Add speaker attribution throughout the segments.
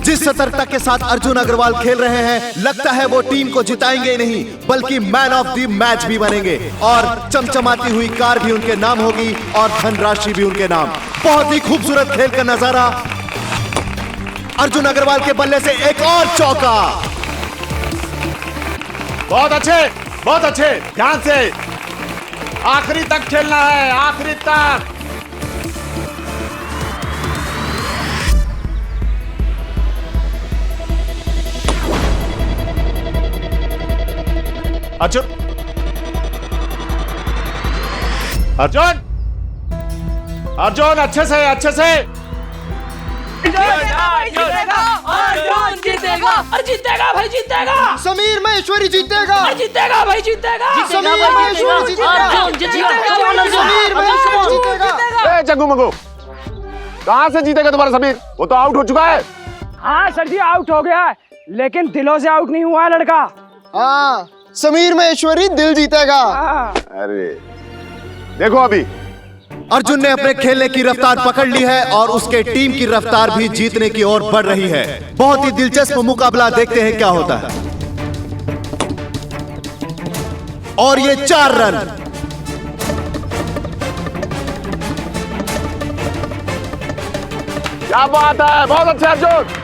Speaker 1: जिस सतर्कता के साथ अर्जुन अग्रवाल खेल रहे हैं, लगता है वो टीम को जिताएंगे ही नहीं बल्कि मैन ऑफ द मैच भी बनेंगे और चमचमाती हुई कार भी उनके नाम होगी और धनराशि भी उनके नाम। बहुत ही खूबसूरत खेल का नजारा। अर्जुन अग्रवाल के बल्ले से एक और चौका।
Speaker 2: बहुत अच्छे, ध्यान से, आखिरी तक खेलना है, आखिरी तक। अर्जुन अच्छे से
Speaker 3: अर्जुन जीतेगा और जीतेगा भाई, जीतेगा।
Speaker 4: समीर महेश्वरी जीतेगा,
Speaker 3: जीतेगा भाई, जीतेगा।
Speaker 4: समीर महेश्वरी जीतेगा, समीर महेश्वरी जीतेगा।
Speaker 2: जग्गू मगू, कहां से जीतेगा तुम्हारा समीर? वो तो आउट हो चुका है।
Speaker 5: हाँ सर जी, आउट हो गया है, लेकिन दिलों से आउट नहीं हुआ है लड़का।
Speaker 4: हाँ, समीर महेश्वरी दिल जीतेगा।
Speaker 2: अरे देखो, अभी
Speaker 1: अर्जुन ने अपने खेलने की रफ्तार पकड़ ली है और उसके टीम की रफ्तार भी जीतने की ओर बढ़ रही है। बहुत ही दिलचस्प मुकाबला, देखते हैं क्या होता है। और ये 4 रन।
Speaker 2: क्या बात है, बहुत अच्छे अर्जुन।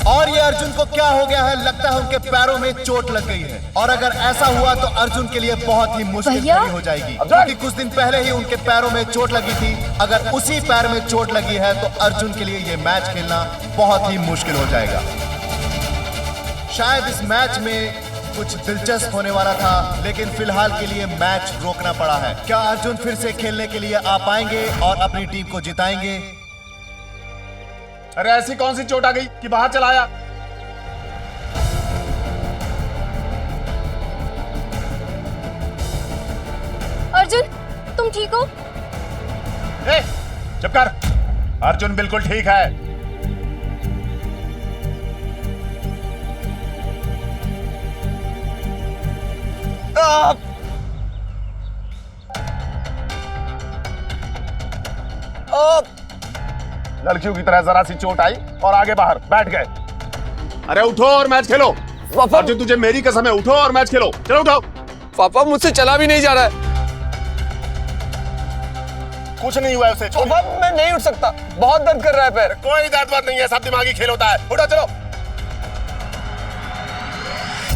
Speaker 1: और ये अर्जुन को क्या हो गया है? लगता है उनके पैरों में चोट लग गई है और अगर ऐसा हुआ तो अर्जुन के लिए बहुत ही मुश्किल खड़ी हो जाएगी, क्योंकि कुछ दिन पहले ही उनके पैरों में चोट लगी थी। अगर उसी पैर में चोट लगी है तो अर्जुन के लिए ये मैच खेलना बहुत ही मुश्किल हो जाएगा। शायद इस मैच में कुछ दिलचस्प होने वाला था, लेकिन फिलहाल के लिए मैच रोकना पड़ा है। क्या अर्जुन फिर से खेलने के लिए आ पाएंगे और अपनी टीम को जिताएंगे?
Speaker 2: अरे ऐसी कौन सी चोट आ गई कि बाहर चला आया?
Speaker 6: अर्जुन, तुम ठीक हो?
Speaker 2: चुप कर। अर्जुन बिल्कुल ठीक है। लड़कियों की तरह जरा सी चोट आई और आगे बाहर बैठ गए। अरे उठो और मैच खेलो। अर्जुन, तुझे मेरी कसम है, उठो और मैच खेलो। चलो उठो।
Speaker 4: पापा, मुझसे चला भी नहीं जा रहा है।
Speaker 2: कुछ नहीं हुआ है उसे।
Speaker 4: पापा, मैं नहीं उठ सकता, बहुत दर्द कर रहा है पैर।
Speaker 2: कोई दर्द बात नहीं है, सब दिमागी खेल होता है। उठो चलो।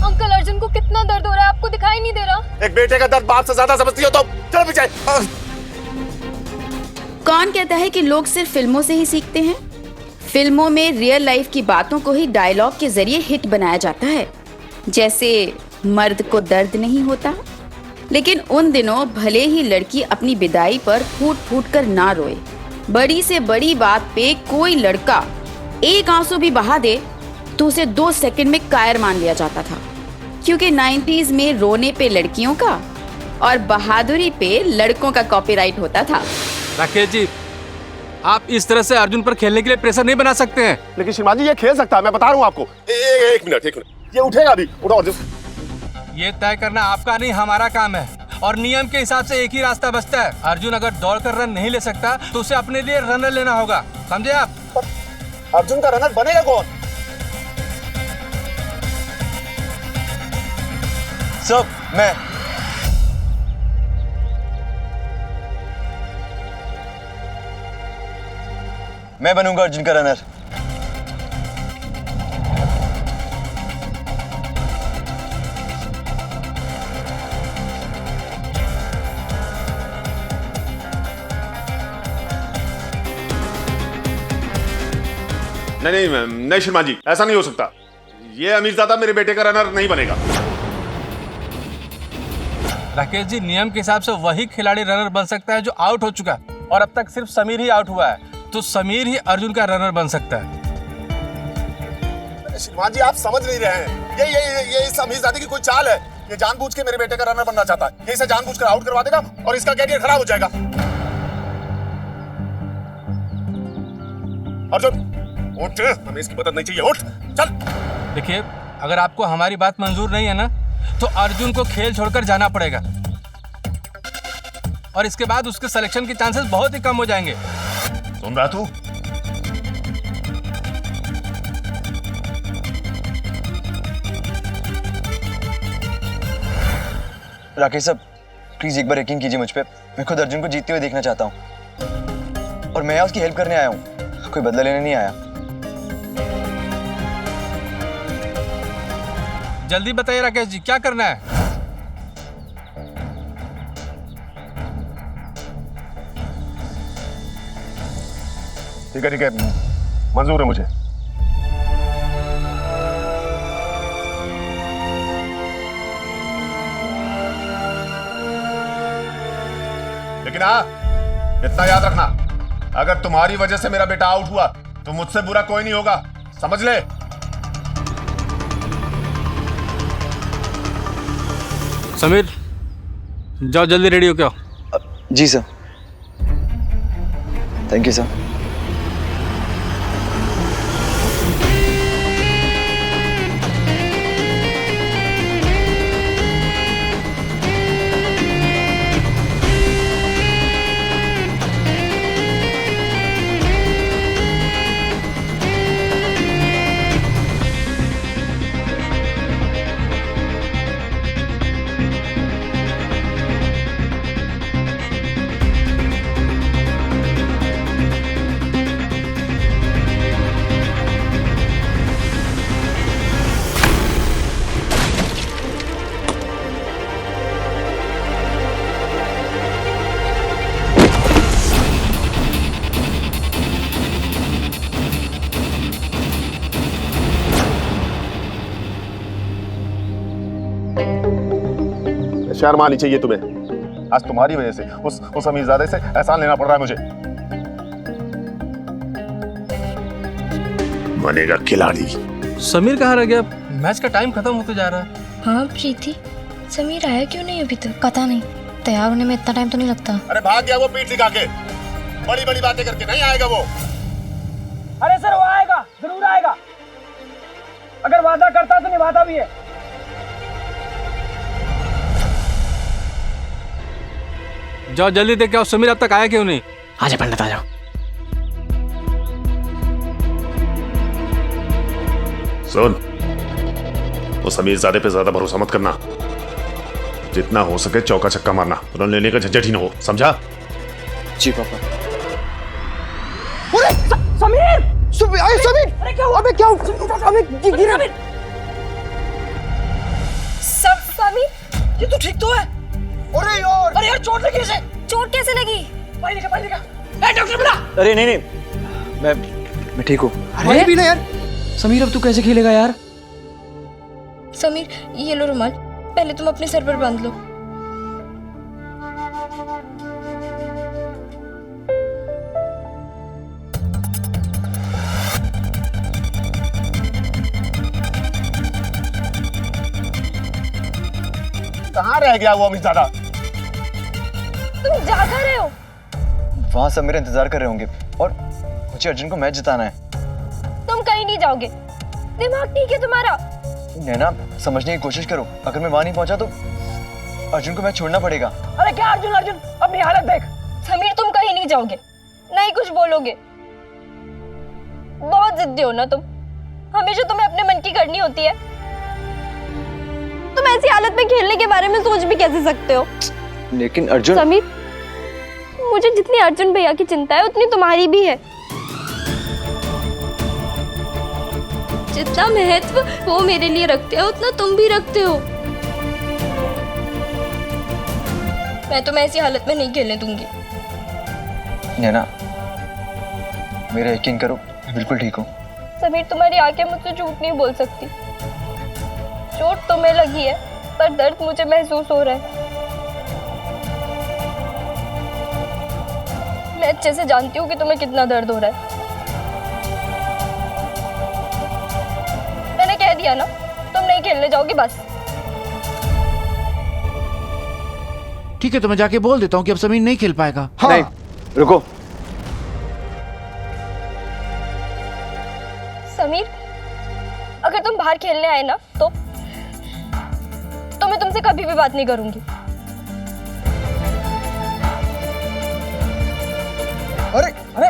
Speaker 6: अंकल, अर्जुन को कितना दर्द हो रहा है, आपको दिखाई नहीं दे रहा?
Speaker 2: एक बेटे का दर्द बाप से ज्यादा समझती हो तुम। चलो पीछे।
Speaker 7: कौन कहता है कि लोग सिर्फ फिल्मों से ही सीखते हैं? फिल्मों में रियल लाइफ की बातों को ही डायलॉग के जरिए हिट बनाया जाता है। जैसे मर्द को दर्द नहीं होता, लेकिन उन दिनों भले ही लड़की अपनी विदाई पर फूट फूट कर ना रोए, बड़ी से बड़ी बात पे कोई लड़का एक आंसू भी बहा दे तो उसे 2 सेकंड में कायर मान लिया जाता था, क्योंकि 90s में रोने पे लड़कियों का और बहादुरी पे लड़कों का कॉपीराइट होता था।
Speaker 8: राकेश जी, आप इस तरह से अर्जुन पर खेलने के लिए प्रेशर नहीं बना सकते हैं।
Speaker 2: लेकिन श्रीमान जी, ये खेल सकता है, मैं बता रहा हूँ आपको। एक मिनट, ये उठेगा अभी। उठो अर्जुन।
Speaker 8: ये तय करना आपका नहीं, हमारा काम है और नियम के हिसाब से एक ही रास्ता बचता है। अर्जुन अगर दौड़ कर रन नहीं ले सकता तो उसे अपने लिए रनर लेना होगा, समझे आप?
Speaker 2: अर्जुन का रनर बनेगा कौन?
Speaker 4: सब मैं बनूंगा अर्जुन का रनर।
Speaker 2: नहीं श्रीमान जी, ऐसा नहीं हो सकता। ये अमीरजादा मेरे बेटे का रनर नहीं बनेगा।
Speaker 8: राकेश जी, नियम के हिसाब से वही खिलाड़ी रनर बन सकता है जो आउट हो चुका है और अब तक सिर्फ समीर ही आउट हुआ है, तो समीर ही अर्जुन का रनर बन सकता है।
Speaker 2: श्रीमान जी, आप समझ नहीं रहे हैं। ये इस अमीरजादे की कोई चाल है। ये जानबूझ के मेरे बेटे का रनर बनना चाहता है। ये इसे जानबूझ कर आउट करवा देगा और इसका कैरियर खराब हो जाएगा। अर्जुन उठ, हमें इसकी मदद नहीं चाहिए। उठ चल।
Speaker 8: देखिए, अगर आपको हमारी बात मंजूर नहीं है ना, तो अर्जुन को खेल छोड़कर जाना पड़ेगा और इसके बाद उसके सिलेक्शन के चांसेस बहुत ही कम हो जाएंगे।
Speaker 2: सुन रहा तू?
Speaker 9: राकेश साहब, प्लीज एक बार यकीन कीजिए मुझ पे। मैं खुद अर्जुन को जीतते हुए देखना चाहता हूँ और मैं यहाँ उसकी हेल्प करने आया हूँ, कोई बदला लेने नहीं आया।
Speaker 8: जल्दी बताइए राकेश जी, क्या करना है?
Speaker 2: ठीक है, मंजूर है मुझे। लेकिन हाँ, इतना याद रखना, अगर तुम्हारी वजह से मेरा बेटा आउट हुआ तो मुझसे बुरा कोई नहीं होगा, समझ ले।
Speaker 8: समीर, जाओ जल्दी रेडी हो के आओ।
Speaker 9: जी सर। Thank you sir.
Speaker 2: शर्म आनी चाहिए तुम्हें। आज तुम्हारी वजह से उस अमीरजादे से एहसान लेना पड़ रहा है मुझे। बनेगा खिलाड़ी।
Speaker 8: समीर कहाँ रह गया? मैच का टाइम खत्म होते जा रहा है।
Speaker 6: हाँ प्रीति, समीर आया क्यों नहीं अभी तक? पता नहीं, तैयार होने में इतना टाइम तो नहीं लगता।
Speaker 2: अरे भाग गया वो पीठ दिखा के, बड़ी बड़ी बातें करके। नहीं आएगा वो।
Speaker 5: अरे सर, वो आएगा, जरूर आएगा। अगर वादा करता तो निभाता भी है।
Speaker 8: जाओ जल्दी देख के आओ, समीर अब तक आया क्यों नहीं?
Speaker 3: आजा पंडित, आ जाओ।
Speaker 2: सुन, उस अमीरजादे पे ज्यादा भरोसा मत करना। जितना हो सके चौका छक्का मारना, रन लेने का झंझट ही ना हो, समझा?
Speaker 9: जी पापा।
Speaker 5: समीर!
Speaker 4: समीर!
Speaker 5: अरे क्या हुआ?
Speaker 4: अबे क्या हुआ? अबे गिरा।
Speaker 5: समीर, ये तू ठीक तो है?
Speaker 4: अरे यार!
Speaker 5: अरे यार, चोट लगी इसे।
Speaker 6: चोट कैसे लगी?
Speaker 5: पानी दिखा। ए डॉक्टर बुला।
Speaker 9: अरे नहीं, मैं ठीक हूँ।
Speaker 3: अरे भी ना यार, समीर अब तू कैसे खेलेगा यार?
Speaker 6: समीर, ये लो रुमाल, पहले तुम अपने सर पर बांध लो।
Speaker 2: कहाँ रह गया वो अमीरजादा?
Speaker 6: तुम जागा रहे हो?
Speaker 9: वहाँ सब मेरा इंतजार कर रहे होंगे और मुझे अर्जुन को मैच जिताना है।
Speaker 6: तुम कहीं नहीं जाओगे, दिमाग ठीक है तुम्हारा?
Speaker 9: नैना, समझने की कोशिश करो, अगर मैं वहाँ नहीं पहुँचा तो अर्जुन को मैच छोड़ना पड़ेगा।
Speaker 5: अरे क्या अर्जुन, अपनी हालत देख।
Speaker 6: समीर, तुम कहीं नहीं जाओगे, नहीं कुछ बोलोगे। बहुत जिद्दी हो ना तुम, हमेशा तुम्हें अपने मन की करनी होती है। तुम ऐसी हालत में खेलने के बारे में सोच भी कैसे सकते हो?
Speaker 9: लेकिन अर्जुन।
Speaker 6: समीर, मुझे जितनी अर्जुन भैया की चिंता है उतनी तुम्हारी भी है। जितना महत्व वो मेरे लिए रखते हैं उतना तुम भी रखते हो। मैं तुम्हें ऐसी हालत में नहीं खेलने दूंगी।
Speaker 9: नैना, मेरा यकीन करो, मैं बिल्कुल ठीक हूँ।
Speaker 6: समीर, तुम्हारी आंखें मुझसे झूठ नहीं बोल सकती। चोट तुम्हें लगी है पर दर्द मुझे महसूस हो रहा है। मैं अच्छे से जानती हूँ कि तुम्हें कितना दर्द हो रहा है। मैंने कह दिया ना, तुम नहीं खेलने जाओगे बस।
Speaker 3: ठीक है, तो मैं जाके बोल देता हूँ कि अब समीर नहीं खेल पाएगा।
Speaker 4: हाँ।
Speaker 9: नहीं, रुको।
Speaker 6: समीर, अगर तुम बाहर खेलने आए ना तो मैं तुमसे कभी भी बात नहीं करूंगी।
Speaker 4: अरे
Speaker 5: अरे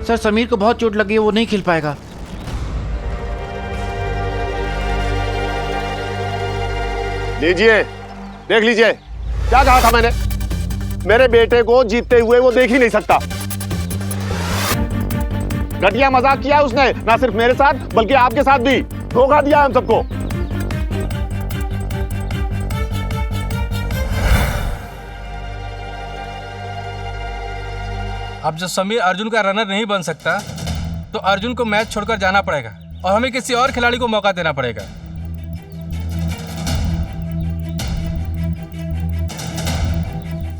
Speaker 3: सर समीर को बहुत चोट लगी है, वो नहीं खेल पाएगा।
Speaker 10: लीजिए, देख लीजिए, क्या कहा था मैंने? मेरे बेटे को जीतते हुए वो देख ही नहीं सकता। घटिया मजाक किया उसने, ना सिर्फ मेरे साथ बल्कि आपके साथ भी। धोखा दिया हम सबको।
Speaker 8: अब जब समीर अर्जुन का रनर नहीं बन सकता तो अर्जुन को मैच छोड़कर जाना पड़ेगा और हमें किसी और खिलाड़ी को मौका देना पड़ेगा।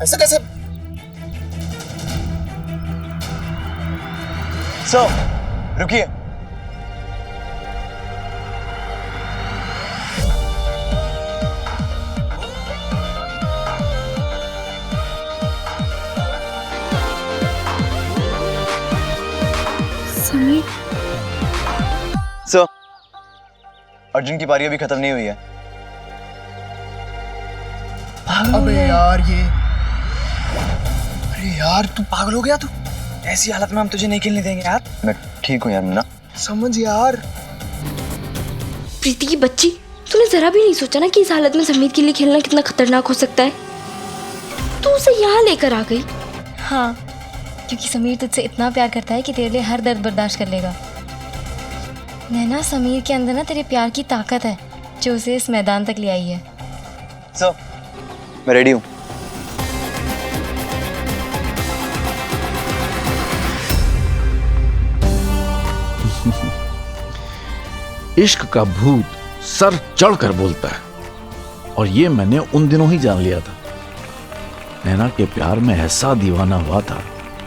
Speaker 4: ऐसा कैसे?
Speaker 9: सर रुकिए।
Speaker 7: समीर,
Speaker 9: सर अर्जुन की पारी अभी खत्म नहीं हुई है।
Speaker 4: अबे यार ये, अरे यार तू पागल हो गया तू? ऐसी हालत में हम तुझे नहीं खेलने देंगे यार।
Speaker 9: मैं ठीक हूँ यार मुन्ना।
Speaker 4: समझ यार।
Speaker 11: प्रीति की बच्ची, तूने जरा भी नहीं सोचा ना कि इस हालत में समीर के लिए खेलना कितना खतरनाक हो सकता है? तू उसे यहाँ लेकर आ गई।
Speaker 12: हाँ, क्योंकि समीर तुझसे इतना प्यार करता है कि तेरे लिए हर दर्द बर्दाश्त कर लेगा। नैना, समीर के अंदर ना तेरे प्यार की ताकत है जो उसे इस मैदान तक ले आई है।
Speaker 9: सर मैं रेडी हूँ।
Speaker 3: इश्क का भूत सर चढ़कर बोलता है और ये मैंने उन दिनों ही जान लिया था। नैना के प्यार में ऐसा दीवाना हुआ था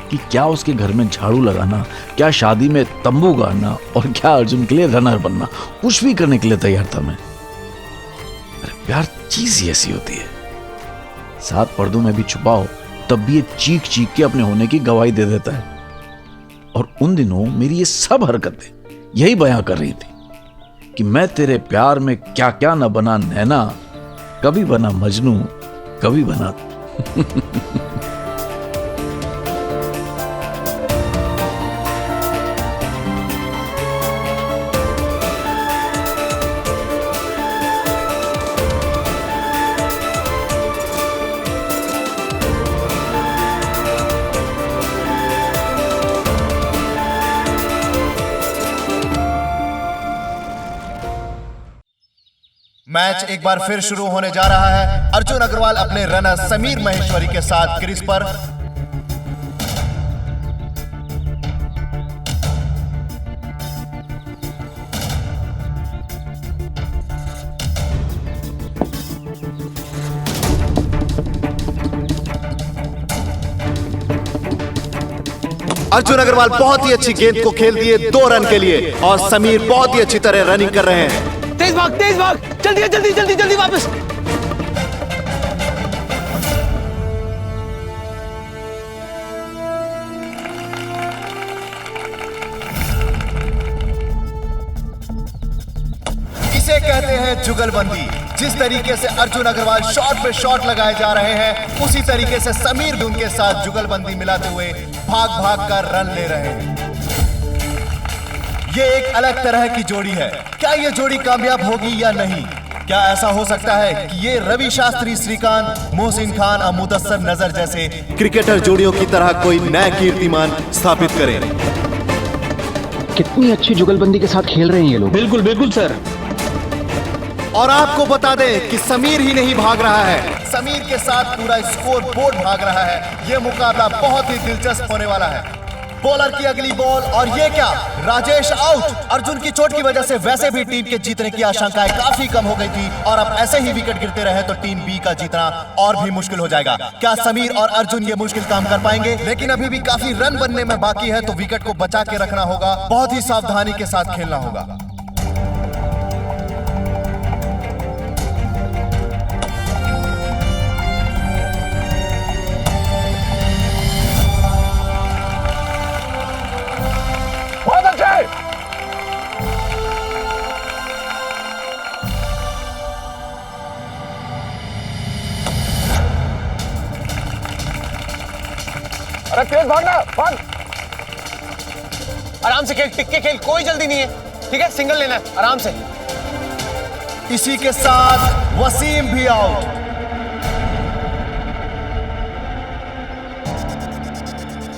Speaker 3: कि क्या उसके घर में झाड़ू लगाना, क्या शादी में तंबू गाड़ना और क्या अर्जुन के लिए रनर बनना, कुछ भी करने के लिए तैयार था मैं। अरे प्यार चीज ही ऐसी होती है, सात पर्दों में भी छुपाओ तब भी ये चीख चीख के अपने होने की गवाही दे देता है। और उन दिनों मेरी ये सब हरकतें यही बयां कर रही थी कि मैं तेरे प्यार में क्या क्या न बना नैना, कभी बना मजनू, कभी बना
Speaker 1: मैच एक बार फिर शुरू होने जा रहा है। अर्जुन अग्रवाल अपने रनर समीर महेश्वरी के साथ क्रीज पर। अर्जुन अग्रवाल बहुत ही अच्छी गेंद को खेल दिए 2 रन के लिए और समीर बहुत ही अच्छी तरह रनिंग कर रहे हैं।
Speaker 5: तेज भाग, जल्दी जल्दी जल्दी जल्दी वापस।
Speaker 1: इसे कहते हैं जुगलबंदी। जिस तरीके से अर्जुन अग्रवाल शॉट पे शॉट लगाए जा रहे हैं, उसी तरीके से समीर भी उनके साथ जुगलबंदी मिलाते हुए भाग भाग कर रन ले रहे हैं। ये एक अलग तरह की जोड़ी है। क्या ये जोड़ी कामयाब होगी या नहीं? क्या ऐसा हो सकता है कि ये रवि शास्त्री श्रीकांत, मोहसिन खान और मुदस्सर नजर जैसे क्रिकेटर जोड़ियों की तरह कोई नया कीर्तिमान स्थापित करें?
Speaker 13: कितनी अच्छी जुगलबंदी के साथ खेल रहे हैं ये लोग।
Speaker 5: बिल्कुल बिल्कुल सर।
Speaker 1: और आपको बता दें कि समीर ही नहीं भाग रहा है, समीर के साथ पूरा स्कोर बोर्ड भाग रहा है। यह मुकाबला बहुत ही दिलचस्प होने वाला है। बॉलर की अगली बॉल और ये क्या, राजेश आउट। अर्जुन की चोट की वजह से वैसे भी टीम के जीतने की आशंकाएं काफी कम हो गई थी और अब ऐसे ही विकेट गिरते रहे तो टीम बी का जीतना और भी मुश्किल हो जाएगा। क्या समीर और अर्जुन ये मुश्किल काम कर पाएंगे? लेकिन अभी भी काफी रन बनने में बाकी है, तो विकेट को बचा के रखना होगा, बहुत ही सावधानी के साथ खेलना होगा।
Speaker 10: अरे तेज भागना, भाग।
Speaker 4: आराम से खेल, टिक के खेल, कोई जल्दी नहीं है, ठीक है? सिंगल लेना है, आराम से।
Speaker 1: इसी के साथ वसीम भी आउट।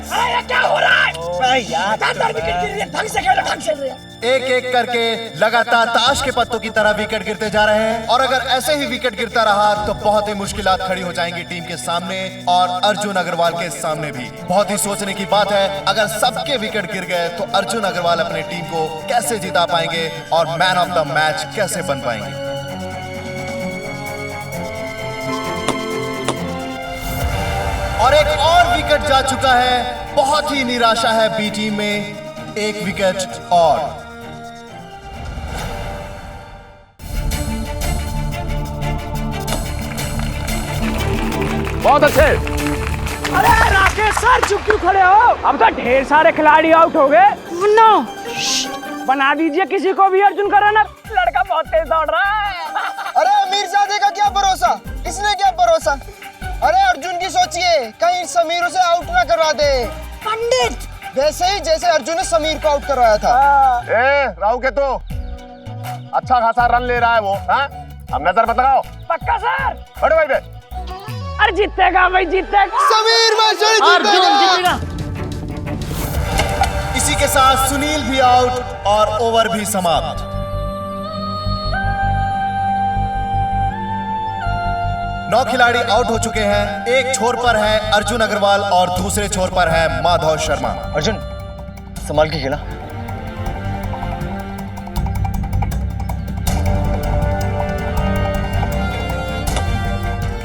Speaker 5: अरे ये क्या हो रहा है? यार विकेट गिर रही है, ढंग से खेलो, ढंग से।
Speaker 1: एक एक करके लगातार ताश के पत्तों की तरह विकेट गिरते जा रहे हैं और अगर ऐसे ही विकेट गिरता रहा तो बहुत ही मुश्किलात खड़ी हो जाएंगी टीम के सामने और अर्जुन अग्रवाल के सामने भी। बहुत ही सोचने की बात है, अगर सबके विकेट गिर गए तो अर्जुन अग्रवाल अपनी टीम को कैसे जिता पाएंगे और मैन ऑफ द मैच कैसे बन पाएंगे। और एक और विकेट जा चुका है। बहुत ही निराशा है बी टीम में, एक विकेट और।
Speaker 10: बहुत अच्छे।
Speaker 5: अरे राकेश सर, चुप क्यों खड़े हो? अब तो ढेर सारे खिलाड़ी आउट हो गए। नो, बना दीजिए किसी को भी अर्जुन का रनर। लड़का बहुत तेज दौड़ रहा है।
Speaker 4: अरे अमीरजादे का क्या भरोसा, इसने क्या भरोसा? अरे अर्जुन की सोचिए, कहीं समीर उसे आउट ना करवा दे।
Speaker 5: पंडित,
Speaker 4: वैसे ही जैसे अर्जुन ने समीर को आउट करवाया था।
Speaker 10: राहु के तो अच्छा खासा रन ले रहा है वो। हाँ, अब नजर मत लगाओ।
Speaker 5: पक्का सर?
Speaker 10: बड़े भाई पे।
Speaker 5: अरे जीतेगा भाई, जीतेगा
Speaker 4: समीर महेश्वरी जीतेगा।
Speaker 1: इसी के साथ सुनील भी आउट और ओवर भी समाप्त। नौ खिलाड़ी आउट हो चुके हैं। एक छोर पर है अर्जुन अग्रवाल और दूसरे छोर पर है माधव शर्मा।
Speaker 9: अर्जुन, संभाल के खेला।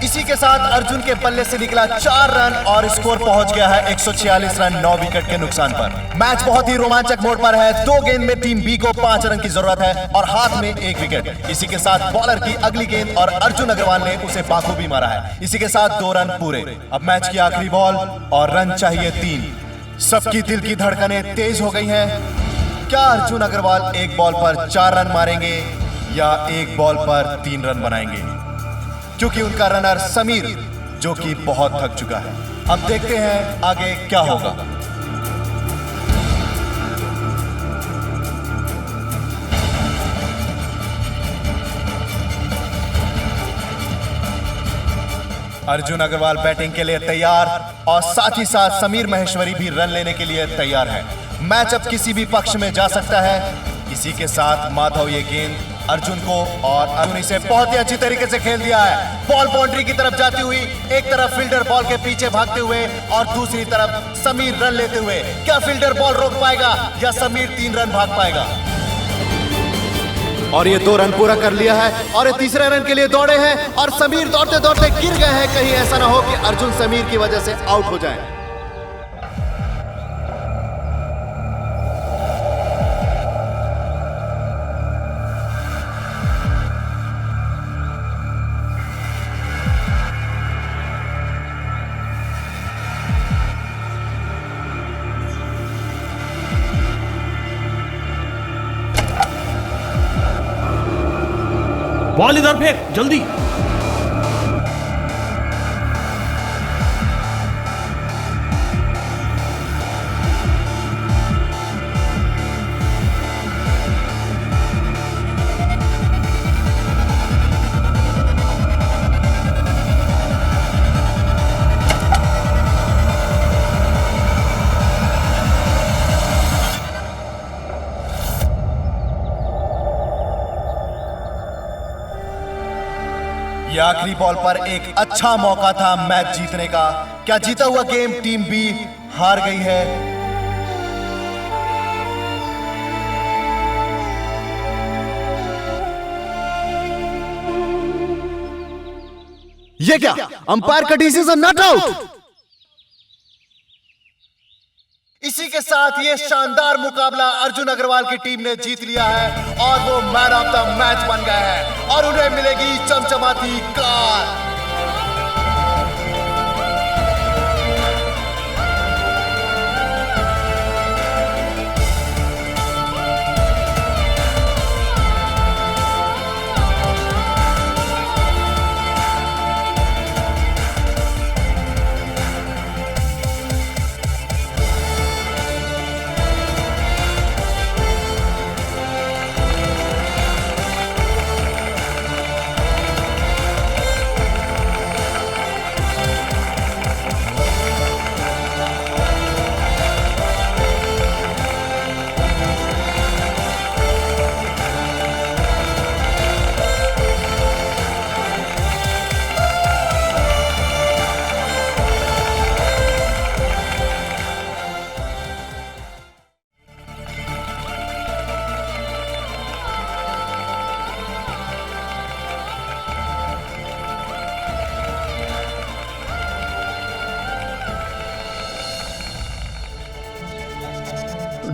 Speaker 1: इसी के साथ अर्जुन के बल्ले से निकला 4 रन और स्कोर पहुंच गया है 146 रन 9 विकेट के नुकसान पर। मैच बहुत ही रोमांचक मोड पर है। 2 गेंद में टीम बी को 5 रन की जरूरत है और हाथ में 1 विकेट। इसी के साथ बॉलर की अगली गेंद और अर्जुन अग्रवाल ने उसे बाखूबी मारा है। इसी के साथ 2 रन पूरे। अब मैच की आखिरी बॉल और रन चाहिए 3। सबकी दिल की धड़कनें तेज हो गई हैं। क्या अर्जुन अग्रवाल एक बॉल पर 4 रन मारेंगे या एक बॉल पर 3 रन बनाएंगे, क्योंकि उनका रनर समीर जो कि बहुत थक चुका है। अब देखते हैं आगे क्या होगा। अर्जुन अग्रवाल बैटिंग के लिए तैयार और साथ ही साथ समीर महेश्वरी भी रन लेने के लिए तैयार है। मैच अब किसी भी पक्ष में जा सकता है। इसी के साथ माधव ये गेंद अर्जुन को और अर्जुन इसे बहुत ही अच्छी तरीके से खेल दिया है। बॉल बाउंड्री की तरफ जाती हुई, एक तरफ फील्डर बॉल के पीछे भागते हुए और दूसरी तरफ समीर रन लेते हुए। क्या फील्डर बॉल रोक पाएगा या समीर 3 रन भाग पाएगा? और ये 2 रन पूरा कर लिया है और ये तीसरे रन के लिए दौड़े हैं और समीर दौड़ते दौड़ते गिर गए हैं। कहीं ऐसा ना हो कि अर्जुन समीर की वजह से आउट हो जाए।
Speaker 14: बॉल इधर फेंक जल्दी।
Speaker 1: ये आखिरी बॉल पर एक अच्छा मौका था मैच जीतने का। क्या जीता हुआ गेम टीम बी हार गई है? ये क्या? अंपायर का डिसीजन नॉट आउट। इसी के साथ ये शानदार मुकाबला अर्जुन अग्रवाल की टीम ने जीत लिया है और वो मैन ऑफ द मैच बन गए हैं और उन्हें मिलेगी चमचमाती कार।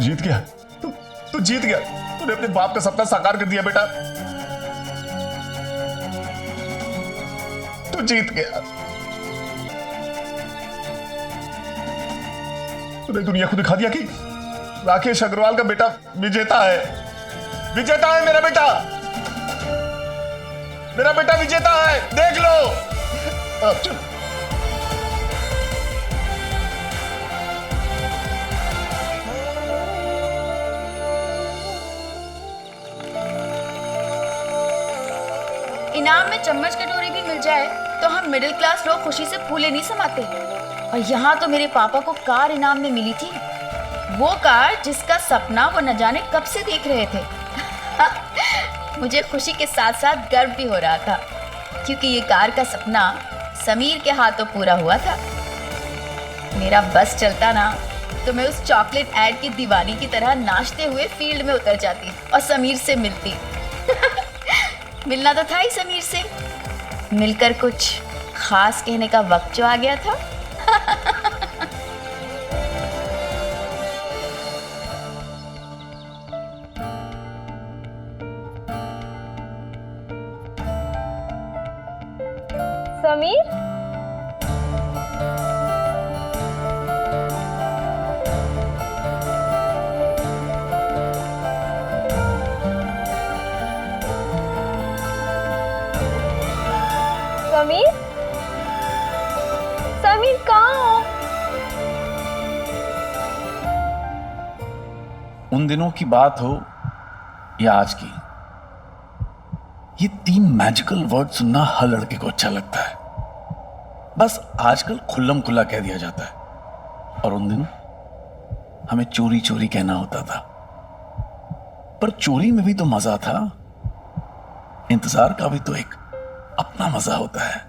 Speaker 2: जीत गया, तू जीत गया। तूने अपने बाप का सपना साकार कर दिया बेटा, तू जीत गया। तूने दुनिया को दिखा दिया कि राकेश अग्रवाल का बेटा विजेता है। विजेता है मेरा बेटा, मेरा बेटा विजेता है, देख लो। अर्जुन,
Speaker 7: इनाम में चम्मच कटोरी भी मिल जाए तो हम मिडिल क्लास लोग खुशी से फूले नहीं समाते। और यहाँ तो मेरे पापा को कार इनाम में मिली थी, वो कार जिसका सपना वो न जाने कब से देख रहे थे। मुझे खुशी के साथ साथ गर्व भी हो रहा था, क्योंकि ये कार का सपना समीर के हाथों पूरा हुआ था। मेरा बस चलता ना तो मैं उस चॉकलेट ऐड की दीवानी की तरह नाचते हुए फील्ड में उतर जाती और समीर से मिलती। मिलना तो था ही समीर से, मिलकर कुछ खास कहने का वक्त जो आ गया था।
Speaker 6: समीर, समीर, समीर कहाँ हो?
Speaker 3: उन दिनों की बात हो या आज की, ये 3 मैजिकल वर्ड सुनना हर लड़के को अच्छा लगता है। बस आजकल खुल्लम खुल्ला कह दिया जाता है, और उन दिनों हमें चोरी चोरी कहना होता था। पर चोरी में भी तो मजा था, इंतजार का भी तो एक अपना मजा होता है।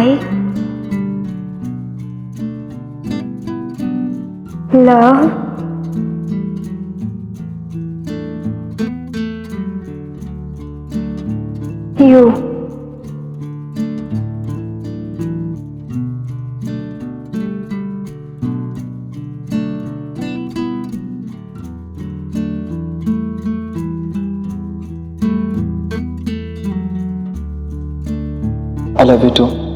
Speaker 11: Hi. Love. You.
Speaker 9: I love you too.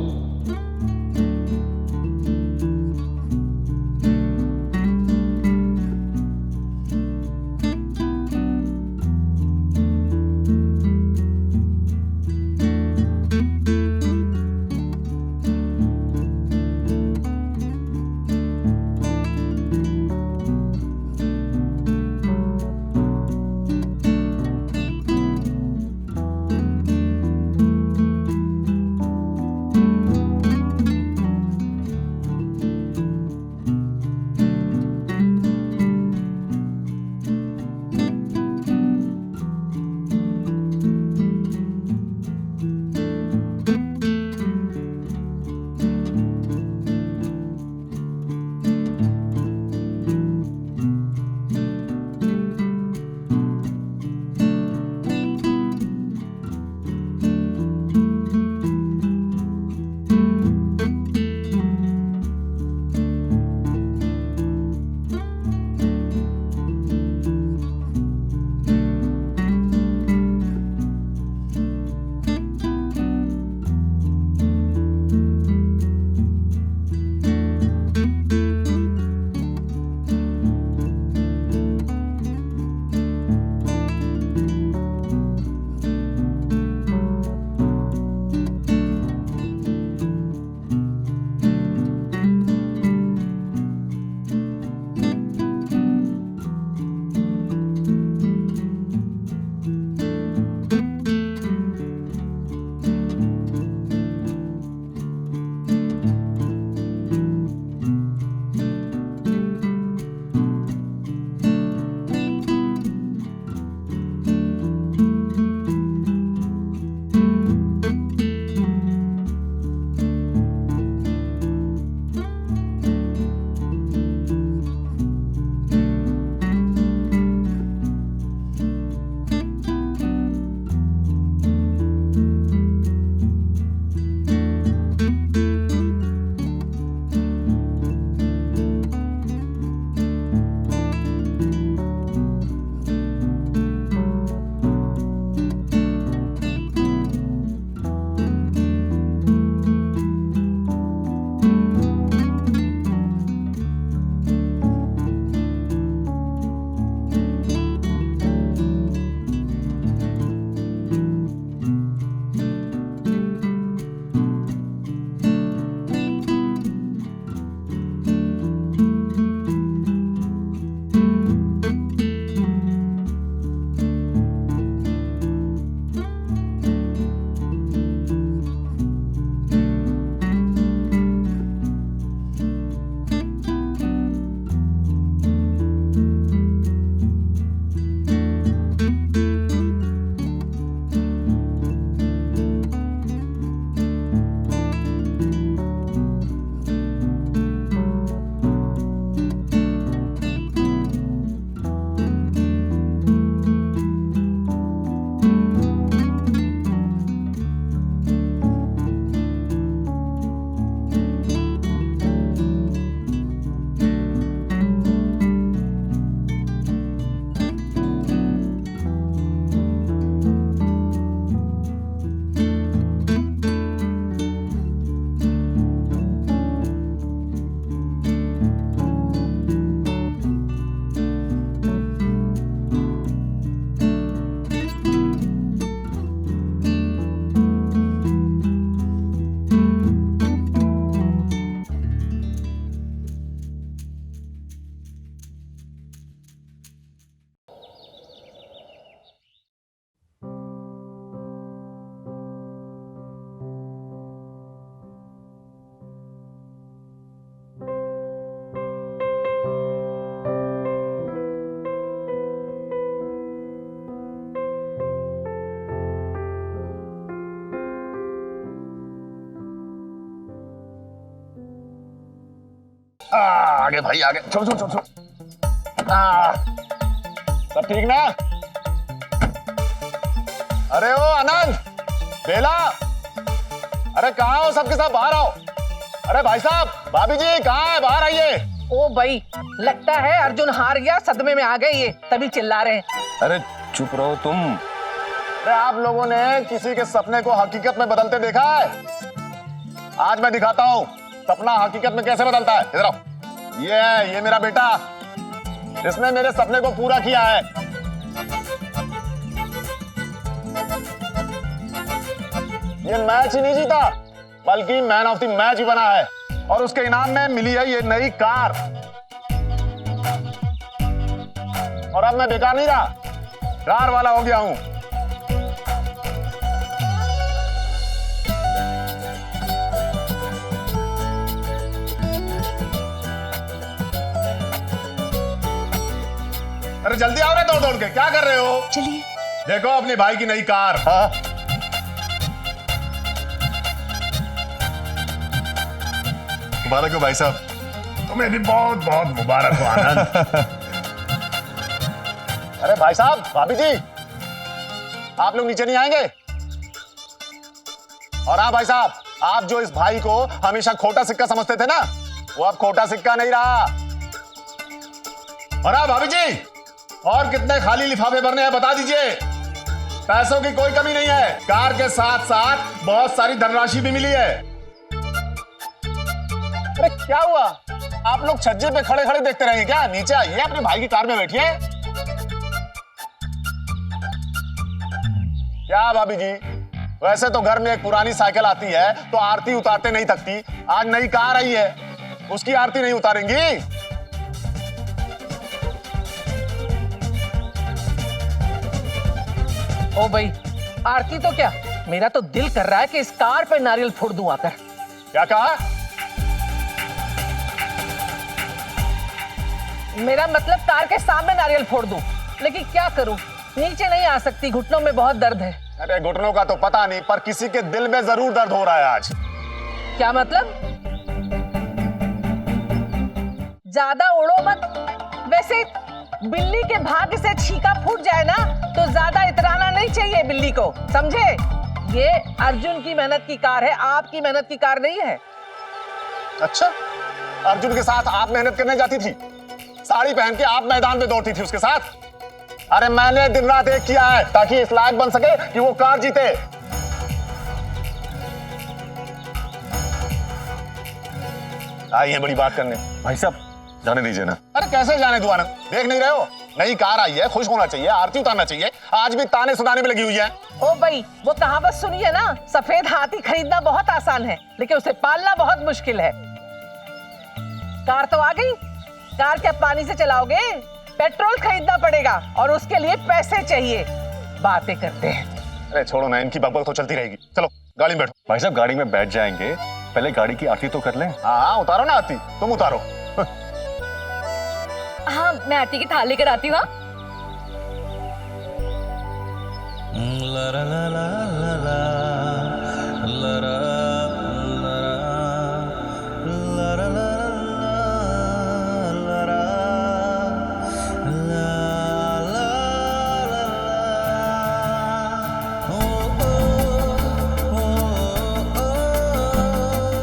Speaker 10: आगे भाई आगे, छोड़ छोड़ छोड़ छोड़। सब ठीक ना? अरे ओ आनंद, बेला, अरे कहाँ हो? सबके सब बाहर आओ। अरे भाई साहब, भाभी जी कहाँ है? बाहर आइए।
Speaker 5: ओ भाई, लगता है अर्जुन हार गया, सदमे में आ गए ये, तभी चिल्ला रहे हैं।
Speaker 9: अरे चुप रहो तुम।
Speaker 10: अरे आप लोगों ने किसी के सपने को हकीकत में बदलते देखा है? आज मैं दिखाता हूँ सपना हकीकत में कैसे बदलता है। इधर आओ। ये मेरा बेटा, इसने मेरे सपने को पूरा किया है। ये मैच ही नहीं जीता, बल्कि मैन ऑफ द मैच ही बना है, और उसके इनाम में मिली है ये नई कार। और अब मैं बेकार नहीं रहा, कार वाला हो गया हूं। अरे जल्दी आओ रे, दौड़ दौड़ के, क्या कर रहे हो?
Speaker 12: चलिए।
Speaker 10: देखो अपने भाई की नई कार। हाँ? मुबारक हो भाई साहब।
Speaker 2: तुम्हें भी बहुत बहुत मुबारक हो आनंद।
Speaker 10: अरे भाई साहब, भाभी जी, आप लोग नीचे नहीं आएंगे? और हाँ भाई साहब, आप जो इस भाई को हमेशा खोटा सिक्का समझते थे ना, वो अब खोटा सिक्का नहीं रहा। और हाँ भाभी जी, और कितने खाली लिफाफे भरने हैं बता दीजिए। पैसों की कोई कमी नहीं है, कार के साथ साथ बहुत सारी धनराशि भी मिली है। अरे क्या हुआ, आप लोग छज्जे पे खड़े खड़े देखते रहेंगे क्या? नीचे आइए, अपने भाई की कार में बैठिए। क्या भाभी जी, वैसे तो घर में एक पुरानी साइकिल आती है तो आरती उतारते नहीं थकती, आज नई कार आई है, उसकी आरती नहीं उतारेंगी?
Speaker 5: ओ भाई, आरती तो क्या, मेरा तो दिल कर रहा है कि इस कार पे नारियल फोड़ दूं आकर।
Speaker 10: क्या कहा?
Speaker 5: मेरा मतलब कार के सामने नारियल फोड़ दूं, लेकिन क्या करूं, नीचे नहीं आ सकती, घुटनों में बहुत दर्द है।
Speaker 10: अरे घुटनों का तो पता नहीं, पर किसी के दिल में जरूर दर्द हो रहा है आज।
Speaker 5: क्या मतलब? ज्यादा उड़ो मत, वैसे बिल्ली के भाग्य से छीका फूट जाए ना तो ज्यादा इतराना नहीं चाहिए बिल्ली को, समझे? ये अर्जुन की मेहनत की कार है, आपकी मेहनत की कार नहीं है।
Speaker 10: अच्छा, अर्जुन के साथ आप मेहनत करने जाती थी, साड़ी पहन के आप मैदान में दौड़ती थी उसके साथ? अरे मैंने दिन रात एक किया है ताकि इस लायक बन सके कि वो कार जीते। आइए बड़ी बात करने।
Speaker 9: भाई साहब जाने दीजिए ना।
Speaker 10: अरे कैसे जाने दूं आनंद, देख नहीं रहे हो नई कार आई है, खुश होना चाहिए, आरती उतारना चाहिए। आज भी ताने सुनाने में लगी हुई है।
Speaker 5: ओ भाई, वो कहावत सुनिए ना, सफेद हाथी खरीदना बहुत आसान है लेकिन उसे पालना बहुत मुश्किल है। कार तो आ गई, कार क्या पानी से चलाओगे? पेट्रोल खरीदना पड़ेगा और उसके लिए पैसे चाहिए। बातें करते हैं।
Speaker 10: अरे छोड़ो ना, इनकी बकबक तो चलती रहेगी। चलो गाड़ी में बैठो।
Speaker 9: भाई साहब गाड़ी में बैठ जाएंगे, पहले गाड़ी की आरती तो कर लें।
Speaker 10: हाँ उतारो ना आरती, तुम उतारो।
Speaker 6: हाँ मैं आरती की थाल लेकर आती हूँ।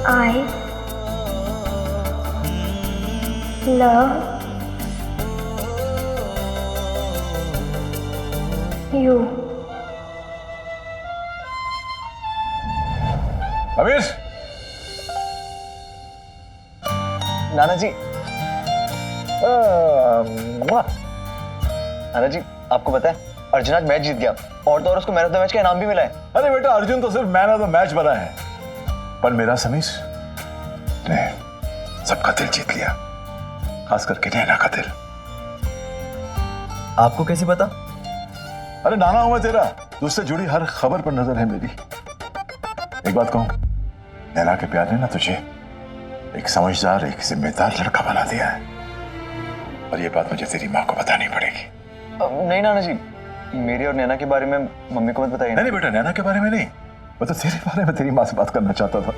Speaker 11: I love you.
Speaker 10: अमीर,
Speaker 9: नाना जी। नाना जी आपको पता है अर्जुन आज मैच जीत गया, और तो और उसको मैन ऑफ द मैच का इनाम भी मिला है।
Speaker 14: अरे बेटा, अर्जुन तो सिर्फ मैन ऑफ द मैच बना है, पर मेरा समीर ने सबका दिल जीत लिया, खास करके नैना का दिल।
Speaker 9: आपको कैसे पता?
Speaker 14: अरे नाना हूं मैं तेरा, तुझसे जुड़ी हर खबर पर नजर है मेरी। एक बात कहूं, नैना के प्यार ने ना तुझे एक समझदार, एक जिम्मेदार लड़का बना दिया है, और ये बात मुझे तेरी माँ को बतानी पड़ेगी।
Speaker 9: नहीं नाना जी, मेरी और नैना के बारे में मम्मी को मत बताइए।
Speaker 14: नहीं बेटा, नैना के बारे में नहीं, मैं तो तेरे बारे में तेरी माँ से बात करना चाहता था।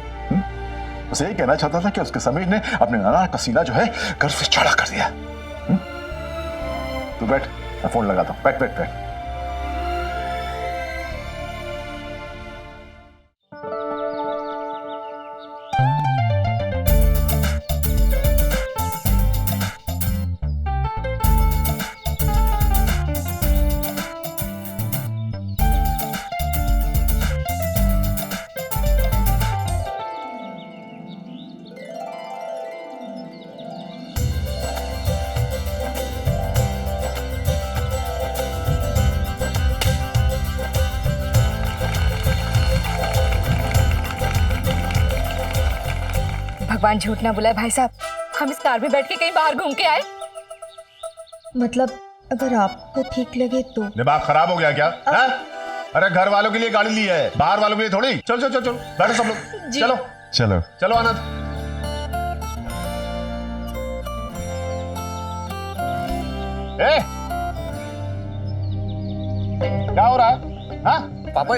Speaker 14: उसे यही कहना चाहता था कि उसके समीर ने अपने नाना का सीना जो है गर्व से चौड़ा कर दिया। तू बैठ, मैं फोन लगाता हूं। बैठ बैठ बैठ।
Speaker 12: भगवान झूठ ना बुलाए भाई साहब, हम इस कार में बैठ के कहीं बाहर घूम के आए। मतलब अगर आपको ठीक लगे तो।
Speaker 10: दिमाग खराब हो गया क्या? अरे घर वालों के लिए गाड़ी ली है, बाहर वालों के लिए थोड़ी। चल चल चल चल, बैठो सब लोग। चलो
Speaker 14: चलो
Speaker 10: चलो आनंद। क्या हो रहा है? हाँ
Speaker 9: पापा,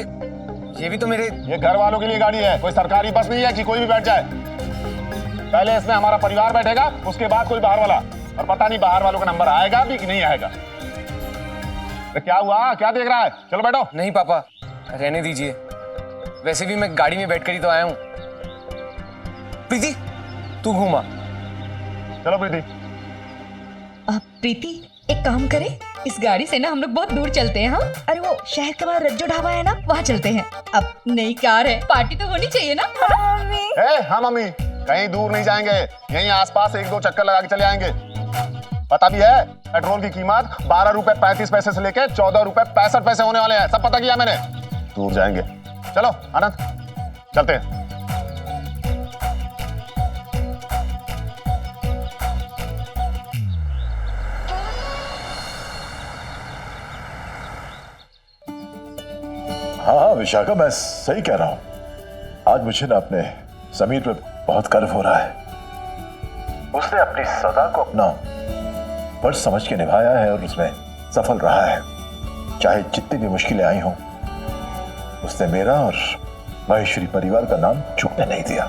Speaker 9: ये भी तो मेरे।
Speaker 10: ये घर वालों के लिए गाड़ी है, कोई सरकारी बस नहीं है कि कोई भी बैठ जाए। पहले इसमें हमारा परिवार बैठेगा, उसके बाद कोई बाहर वाला। और पता नहीं बाहर वालों का नंबर आएगा भी कि नहीं आएगा। तो क्या हुआ, क्या देख रहा है? चलो बैठो।
Speaker 9: नहीं पापा, रहने दीजिए। वैसे भी मैं गाड़ी में बैठकर ही तो आया हूँ। प्रीति, तू घूमा।
Speaker 10: चलो प्रीति।
Speaker 12: प्रीति, एक काम करें, इस गाड़ी से ना हम लोग बहुत दूर चलते हैं। हाँ, अरे वो शहर के बाहर रज्जो ढाबा है ना, वहाँ चलते हैं। अब नई कार है, पार्टी तो होनी चाहिए ना।
Speaker 10: हाँ मम्मी, कहीं दूर नहीं जाएंगे, यहीं आसपास एक दो चक्कर लगा के चले आएंगे। पता भी है पेट्रोल की कीमत 12 रुपए 35 पैसे से लेके 14 रुपए 65 पैसे होने वाले हैं। सब पता किया मैंने। दूर जाएंगे। चलो आनंद, चलते हैं।
Speaker 14: हाँ विशाखा, मैं सही कह रहा हूं। आज मुझे ना अपने समीर पे बहुत गर्व हो रहा है। उसने अपनी सजा को अपना फर्ज समझ के निभाया है और उसमें सफल रहा है। चाहे जितनी भी मुश्किलें आई हों, उसने मेरा और महेश्वरी परिवार का नाम झुकने नहीं दिया।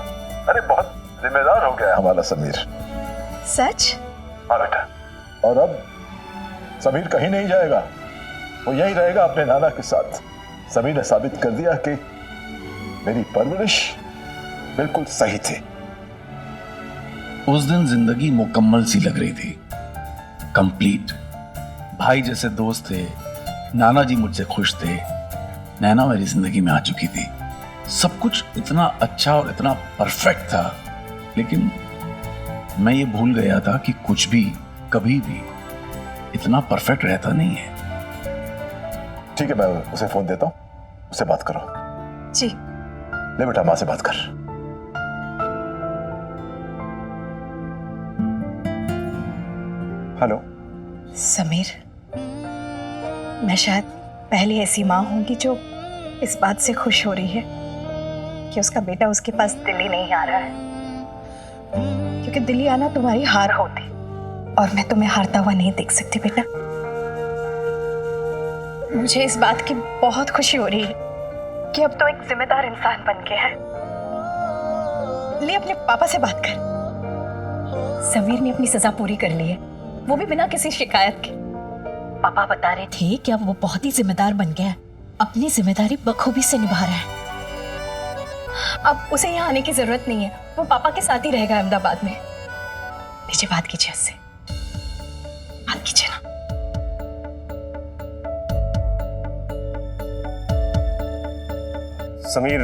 Speaker 14: अरे बहुत जिम्मेदार हो गया हमारा समीर।
Speaker 12: सच?
Speaker 14: हाँ बेटा। और अब समीर कहीं नहीं जाएगा, वो यही रहेगा अपने नाना के साथ। समीर ने साबित कर दिया कि मेरी परवरिश बिल्कुल सही थी।
Speaker 3: उस दिन जिंदगी मुकम्मल सी लग रही थी, कंप्लीट। भाई जैसे दोस्त थे, नाना जी मुझसे खुश थे, नैना मेरी जिंदगी में आ चुकी थी। सब कुछ इतना अच्छा और इतना परफेक्ट था, लेकिन मैं ये भूल गया था कि कुछ भी कभी भी इतना परफेक्ट रहता नहीं है।
Speaker 14: ठीक है, मैं उसे फोन देता हूं, उससे बात करो।
Speaker 12: जी।
Speaker 14: ले बेटा, मां से बात कर। हेलो
Speaker 15: समीर, मैं शायद पहली ऐसी माँ होंगी जो इस बात से खुश हो रही है कि उसका बेटा उसके पास दिल्ली नहीं आ रहा है, क्योंकि दिल्ली आना तुम्हारी हार होती और मैं तुम्हें हारता हुआ नहीं देख सकती बेटा। मुझे इस बात की बहुत खुशी हो रही है कि अब तो एक जिम्मेदार इंसान बन गया है। ले अपने पापा से बात कर। समीर ने अपनी सजा पूरी कर ली है, वो भी बिना किसी शिकायत के। पापा बता रहे थे कि अब वो बहुत ही जिम्मेदार बन गया है, अपनी जिम्मेदारी बखूबी से निभा रहा है। अब उसे यहाँ आने की जरूरत नहीं है, वो पापा के साथ ही रहेगा अहमदाबाद में। लीजिए बात कीजिए उससे, बात कीजिए ना।
Speaker 16: समीर,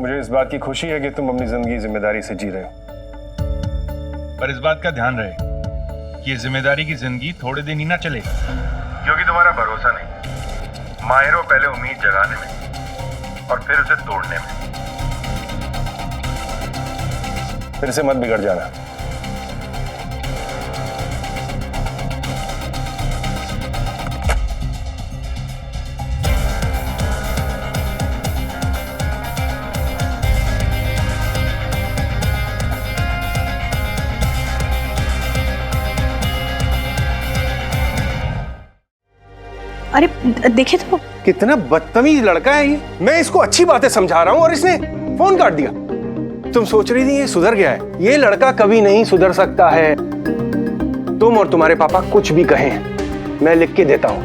Speaker 16: मुझे इस बात की खुशी है कि तुम अपनी जिंदगी जिम्मेदारी से जी रहे हो,
Speaker 17: पर इस बात का ध्यान रहे कि ये जिम्मेदारी की जिंदगी थोड़े दिन ही ना चले, क्योंकि तुम्हारा भरोसा नहीं। माहिर हो पहले उम्मीद जगाने में और फिर उसे तोड़ने में।
Speaker 16: फिर से मत बिगड़ जाना।
Speaker 15: अरे देखे तो
Speaker 18: कितना बदतमीज लड़का है ये। मैं इसको अच्छी बातें समझा रहा हूँ और इसने फोन काट दिया। तुम सोच रही थी ये सुधर गया है, ये लड़का कभी नहीं सुधर सकता है। तुम और तुम्हारे पापा कुछ भी कहें, मैं लिख के देता हूं,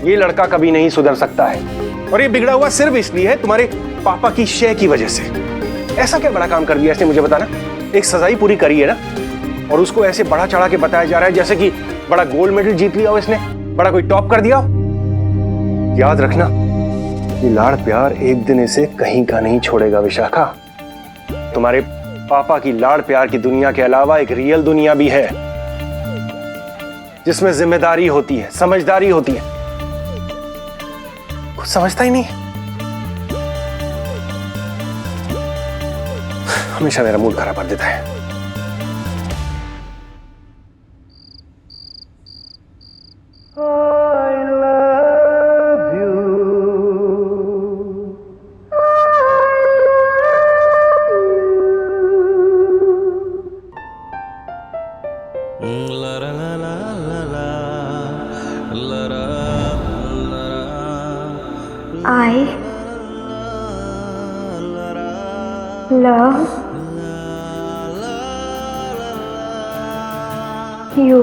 Speaker 18: ये लड़का कभी नहीं सुधर सकता है। और ये बिगड़ा हुआ सिर्फ इसलिए है तुम्हारे पापा की शय की वजह से। ऐसा क्या बड़ा काम कर दिया इसने, मुझे बताना। एक सजाई पूरी करी है ना, और उसको ऐसे बढ़ा चढ़ा के बताया जा रहा है जैसे कि बड़ा गोल्ड मेडल जीत लिया हो इसने, बड़ा कोई टॉप कर दिया हो। याद रखना, ये लाड़ प्यार एक दिन इसे कहीं का नहीं छोड़ेगा विशाखा। तुम्हारे पापा की लाड़ प्यार की दुनिया के अलावा एक रियल दुनिया भी है, जिसमें जिम्मेदारी होती है, समझदारी होती है। कुछ समझता ही नहीं, हमेशा मेरा मूड खराब कर देता है।
Speaker 11: I love you.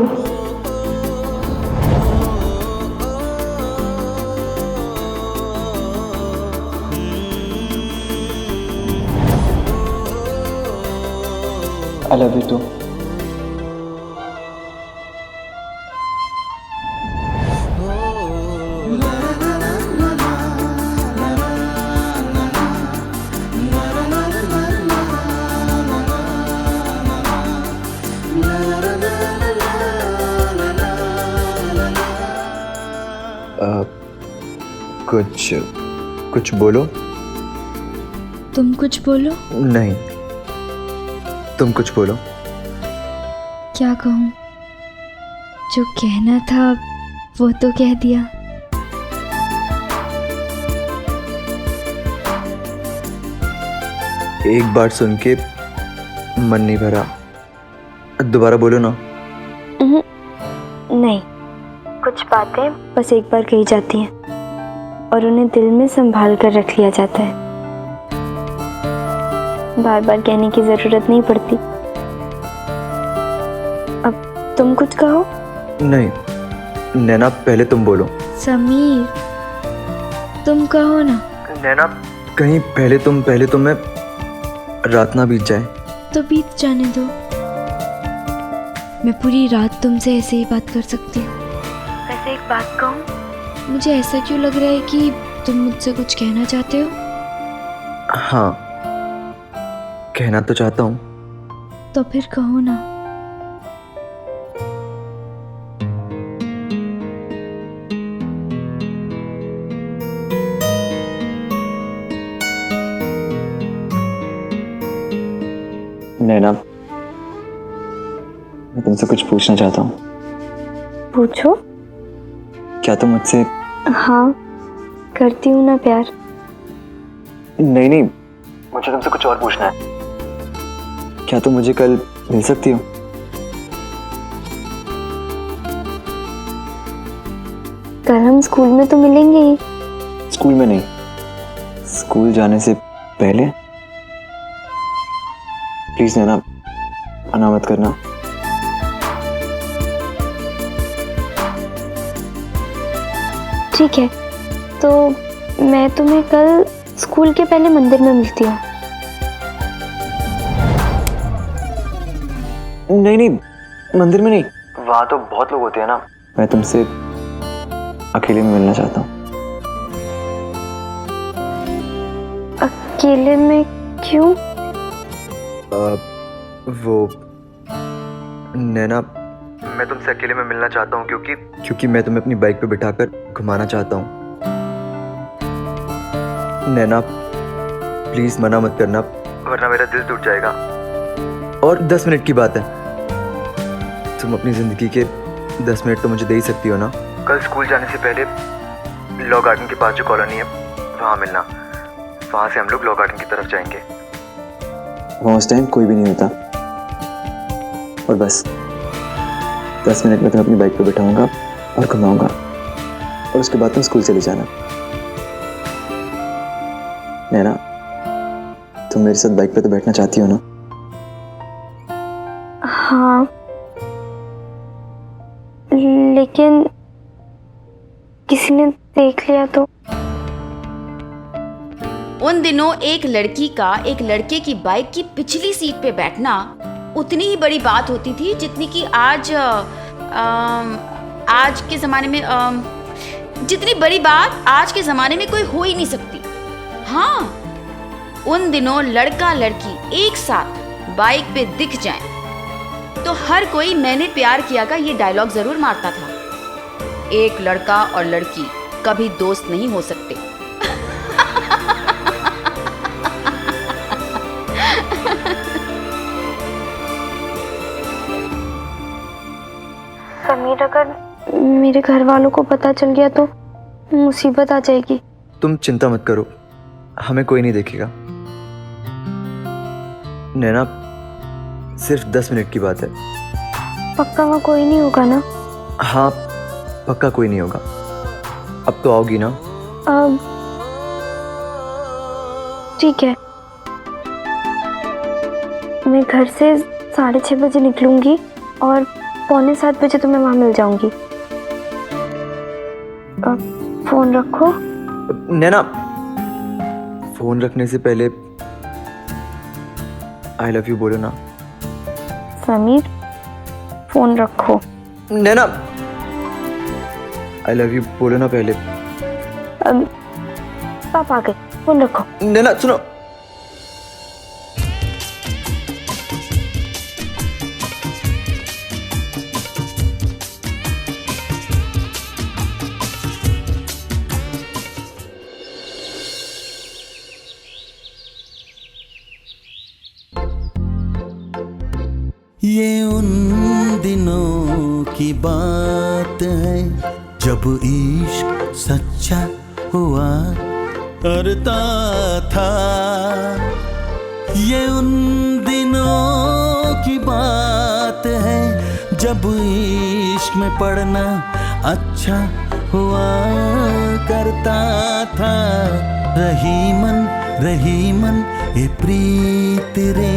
Speaker 9: I love you too. कुछ बोलो।
Speaker 11: तुम कुछ बोलो।
Speaker 9: नहीं, तुम कुछ बोलो।
Speaker 11: क्या कहूँ? जो कहना था वो तो कह दिया।
Speaker 9: एक बार सुन के मन नहीं भरा, दोबारा बोलो ना।
Speaker 11: नहीं, कुछ बातें बस एक बार कही जाती हैं और उन्हें दिल में संभाल कर रख लिया जाता है। बार बार कहने की जरूरत नहीं पड़ती। अब तुम कुछ कहो।
Speaker 9: नहीं, नैना पहले तुम बोलो।
Speaker 11: समीर, तुम कहो ना।
Speaker 9: नैना, कहीं पहले तुम मैं रात ना बीत जाए।
Speaker 11: तो बीत जाने दो, मैं पूरी रात तुमसे ऐसे ही बात कर सकती हूँ। वैसे एक बात कहूँ, मुझे ऐसा क्यों लग रहा है कि तुम मुझसे कुछ कहना चाहते हो?
Speaker 9: हाँ, कहना तो चाहता हूँ।
Speaker 11: तो फिर कहो ना।
Speaker 9: नैना, मैं तुमसे कुछ पूछना चाहता हूँ।
Speaker 11: पूछो।
Speaker 9: क्या तुम मुझसे?
Speaker 11: हाँ, करती हूँ ना प्यार।
Speaker 9: नहीं, मुझे तुमसे कुछ और पूछना है। क्या तुम मुझे कल मिल सकती हो?
Speaker 11: कल हम स्कूल में तो मिलेंगे ही।
Speaker 9: स्कूल में नहीं, स्कूल जाने से पहले। प्लीज नैना, मना मत करना।
Speaker 11: ठीक है, तो मैं तुम्हें कल स्कूल के पहले मंदिर में मिलती हूँ।
Speaker 9: नहीं, मंदिर में नहीं, वहां तो बहुत लोग होते हैं ना। मैं तुमसे अकेले में मिलना चाहता हूँ।
Speaker 11: अकेले में क्यों?
Speaker 9: वो नैना, मैं तुमसे अकेले में मिलना चाहता हूँ क्योंकि मैं तुम्हें अपनी बाइक पे बिठाकर घुमाना चाहता हूँ। नैना, प्लीज मना मत करना, वरना मेरा दिल टूट जाएगा। और 10 मिनट की बात है, तुम अपनी जिंदगी के 10 मिनट तो मुझे दे ही सकती हो ना। कल स्कूल जाने से पहले लॉ गार्डन के पास जो कॉलोनी है वहाँ मिलना। वहाँ से हम लोग लॉ गार्डन की तरफ जाएंगे। वहाँ उस टाइम कोई भी नहीं होता, और बस 10 मिनट में तुम्हें अपनी बाइक पे बैठाऊंगा और घुमाऊंगा, और उसके बाद तुम स्कूल चले जाना। नैना, तुम मेरे साथ बाइक पे तो बैठना चाहती हो ना?
Speaker 11: लेकिन किसी ने देख लिया तो?
Speaker 7: उन दिनों एक लड़की का एक लड़के की बाइक की पिछली सीट पे बैठना उतनी ही बड़ी बात होती थी जितनी कि आज के जमाने में जितनी बड़ी बात आज के जमाने में कोई हो ही नहीं सकती। हाँ, उन दिनों लड़का लड़की एक साथ बाइक पे दिख जाएं तो हर कोई मैंने प्यार किया का ये डायलॉग जरूर मारता था। एक लड़का और लड़की कभी दोस्त नहीं हो सकते।
Speaker 11: समीर, अगर मेरे घर वालों को पता चल गया तो मुसीबत आ जाएगी।
Speaker 9: तुम चिंता मत करो, हमें कोई नहीं देखेगा। नैना, सिर्फ 10 मिनट की बात है।
Speaker 11: पक्का वहाँ कोई नहीं होगा ना?
Speaker 9: हाँ, पक्का कोई नहीं होगा। अब तो आओगी ना?
Speaker 11: अब ठीक है, मैं घर से 6:30 बजे निकलूंगी और 6:45 बजे तुम्हें वहां मिल जाऊंगी। अब फोन रखो।
Speaker 9: नैना, फोन रखने से पहले आई लव यू बोलो ना।
Speaker 11: समीर, फोन रखो।
Speaker 9: नैना, आई लव यू बोलो ना पहले।
Speaker 11: पापा आ गए, फोन रखो।
Speaker 9: नैना सुनो।
Speaker 19: ये उन दिनों की बात है जब इश्क सच्चा हुआ करता था। ये उन दिनों की बात है जब इश्क में पढ़ना अच्छा हुआ करता था। रही मन ये प्रीत रे,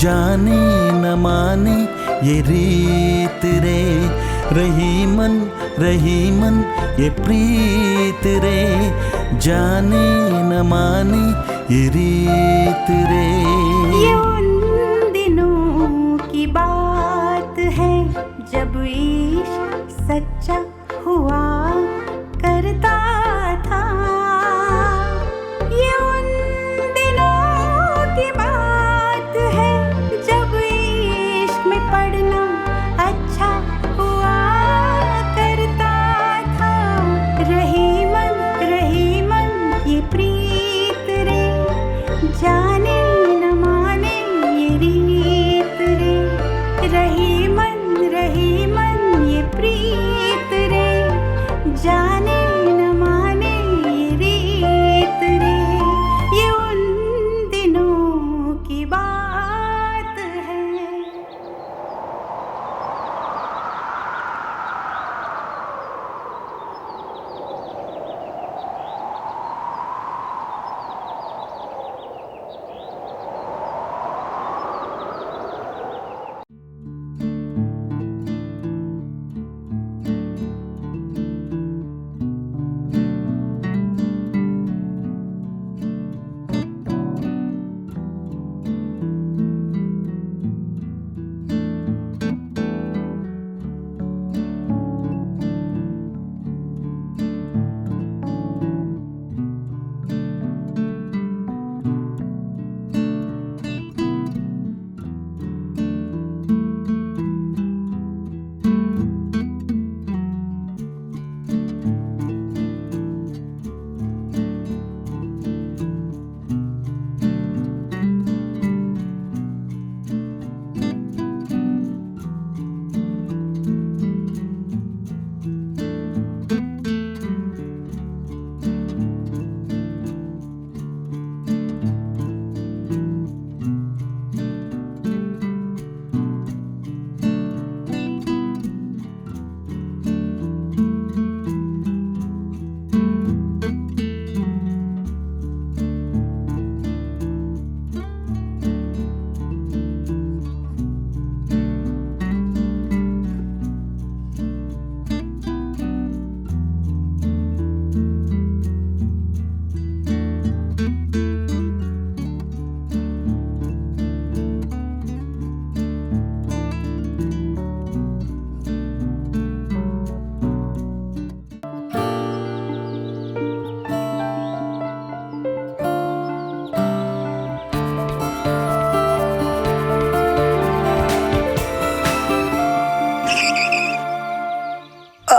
Speaker 19: जाने न माने ये रीत रे। रही मन ये प्रीत रे, जाने न माने ये रीत रे।
Speaker 20: ये उन दिनों की बात है जब इश्क सच्चा हुआ करता था। ये उन दिनों की बात है जब इश्क में पढ़ना अच्छा हुआ करता था। रही मन ये प्रीत रे, जाने न माने ये रीत रे। रही मन ये प्रीत रे, जाने न माने ये रीत रे। ये उन दिनों की बात है।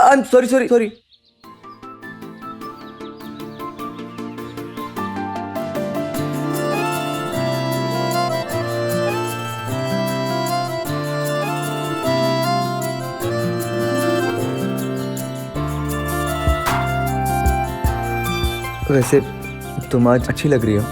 Speaker 9: Sorry sorry sorry. वैसे तुम आज अच्छी लग रही हो।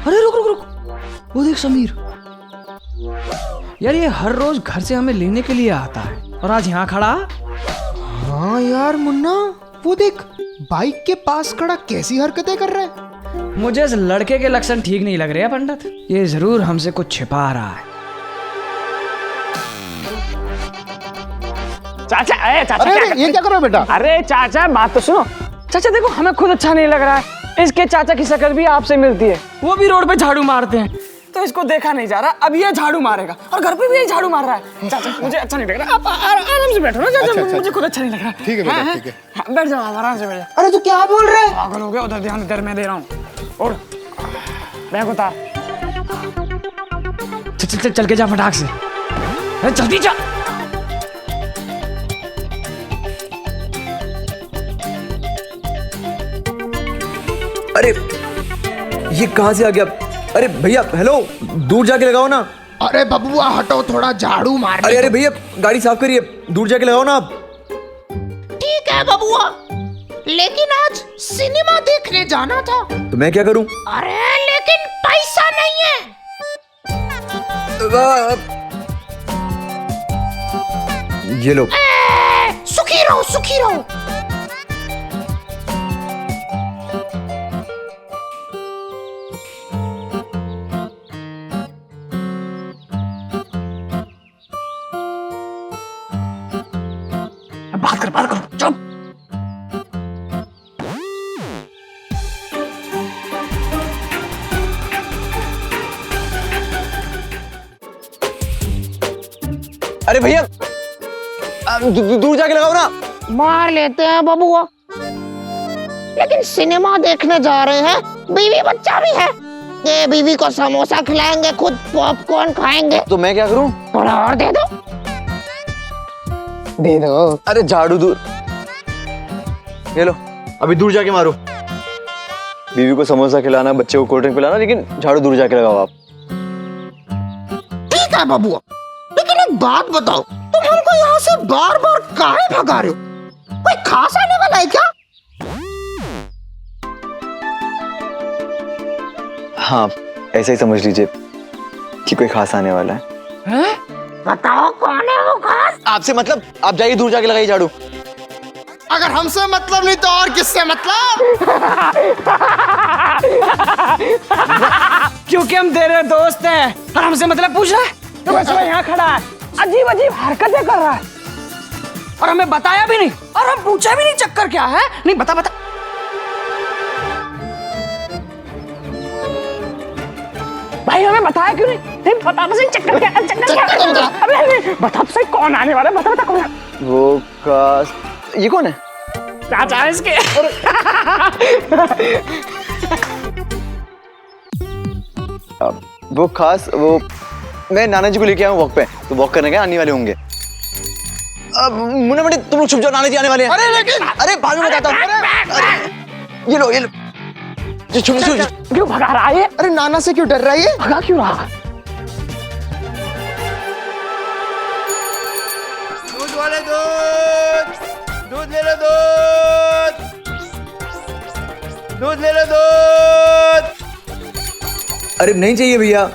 Speaker 13: अरे रुक रुक रुक, वो देख समीर। यार ये हर रोज घर से हमें लेने के लिए आता है और आज यहाँ खड़ा।
Speaker 4: हाँ यार मुन्ना, वो देख बाइक के पास खड़ा कैसी हरकतें कर रहा है।
Speaker 13: मुझे इस लड़के के लक्षण ठीक नहीं लग रहे हैं पंडित। ये जरूर हमसे कुछ छिपा रहा है।
Speaker 21: चाचा, चाचा
Speaker 4: अरे ये क्या कर रहे हो बेटा?
Speaker 21: अरे चाचा बात तो सुनो। चाचा देखो, हमें खुद अच्छा नहीं लग रहा है। इसके चाचा की शक्ल भी आपसे मिलती है, वो भी रोड पे झाड़ू मारते हैं, तो इसको देखा नहीं जा रहा। अब ये झाड़ू मारेगा और घर पे भी ये झाड़ू मार रहा है। चाचा मुझे अच्छा नहीं लग रहा, आप आराम से बैठो ना चाचा।
Speaker 4: अच्छा,
Speaker 21: मुझे खुद अच्छा नहीं लग रहा।
Speaker 4: ठीक है बेटा, ठीक है।
Speaker 21: हाँ, बैठ जाओ, आराम से बैठ जाओ।
Speaker 4: अरे तू क्या बोल रहा है?
Speaker 21: पागल हो गया, उधर ध्यान इधर मैं दे रहा हूँ। और बैग उतार।
Speaker 13: चल चल चल के जा फटाक से। अरे जल्दी जा।
Speaker 9: अरे ये कहाँ से आ गया? अरे भैया हेलो, दूर जाके लगाओ ना।
Speaker 4: अरे बबुआ हटो, थोड़ा झाड़ू मार।
Speaker 9: अरे भैया गाड़ी साफ करिए, दूर जाके लगाओ ना आप।
Speaker 4: ठीक है बबुआ, लेकिन आज सिनेमा देखने जाना था।
Speaker 9: तो मैं क्या करूं?
Speaker 4: अरे लेकिन पैसा नहीं है।
Speaker 9: ये लो।
Speaker 4: सुखी रहो सुखी रहो।
Speaker 21: बात करो चुप।
Speaker 9: अरे भैया दूर जाके लगाओ ना।
Speaker 4: मार लेते हैं बबुआ, लेकिन सिनेमा देखने जा रहे हैं, बीवी बच्चा भी है। ये बीवी को समोसा खिलाएंगे, खुद पॉपकॉर्न खाएंगे।
Speaker 9: तो मैं क्या करूं?
Speaker 4: थोड़ा और दे दो। दे दो।
Speaker 9: अरे झाड़ू दूर, ये लो अभी दूर जाके मारो। बीवी को समोसा खिलाना, बच्चे को कोल्ड ड्रिंक पिलाना, लेकिन झाड़ू दूर जाके लगाओ आप।
Speaker 4: ठीक है बबुआ, लेकिन एक बात बताओ, तुम हमको यहाँ से बार बार काहे भगा रहे हो? कोई खास आने वाला है क्या?
Speaker 9: हाँ ऐसे ही समझ लीजिए कि कोई खास आने वाला है।
Speaker 4: हैं? बताओ कौन है वो खास?
Speaker 9: आपसे मतलब, आप जाइए दूर जाके लगाइए झाड़ू।
Speaker 4: अगर हमसे मतलब नहीं तो और किससे मतलब?
Speaker 21: क्योंकि हम तेरे दोस्त हैं और हमसे मतलब पूछ रहा है। तो बस वो यहाँ खड़ा है, अजीब अजीब हरकतें कर रहा है और हमें बताया भी नहीं और हम पूछा भी नहीं चक्कर क्या है। नहीं बता बता। भाई हमें बताया क्यों नहीं? नहीं बता तो सही, चक्कर क्या है? चक्कर क्या है? अबे बता तो सही, कौन आने वाला है? बता बता कौन है?
Speaker 9: वो खास, ये कौन है?
Speaker 21: चाचा है इसके।
Speaker 9: वो खास, वो मैं नाना जी को लेके आया हूँ वॉक पे, तो वॉक करने गए, आने वाले होंगे। अब मुन्ना बेटे तुम लोग छुप जाओ, नाना जी आने वाले हैं।
Speaker 4: अरे लेकिन,
Speaker 9: अरे बाद में बताता हूँ। ये लो छुप
Speaker 21: क्यों भगा रहा है?
Speaker 4: अरे नाना से क्यों डर रहा है?
Speaker 21: भगा क्यों रहा?
Speaker 4: दूध वाले दूध, दूध ले लो दूध, दूध ले लो दूध।
Speaker 9: अरे नहीं चाहिए भैया।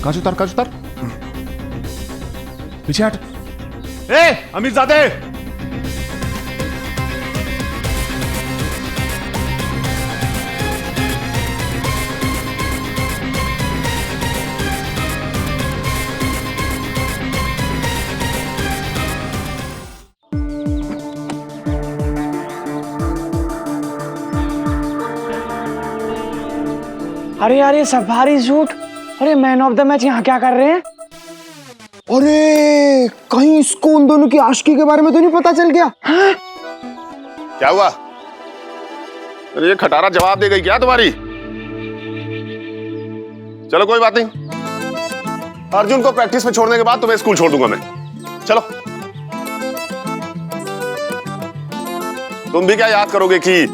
Speaker 10: कांच उतार, कांच उतार, पीछे हट।
Speaker 2: अमीरजादे,
Speaker 21: अरे यार ये सफारी सूट, अरे मैन ऑफ द मैच यहाँ क्या कर रहे हैं?
Speaker 9: अरे कहीं इसको उन दोनों की आशिकी के बारे में तो नहीं पता चल गया?
Speaker 21: हाँ?
Speaker 10: क्या हुआ? अरे ये खटारा जवाब दे गई क्या तुम्हारी? चलो कोई बात नहीं, अर्जुन को प्रैक्टिस में छोड़ने के बाद तुम्हें स्कूल छोड़ दूंगा मैं। चलो। तुम भी क्या याद करोगे कि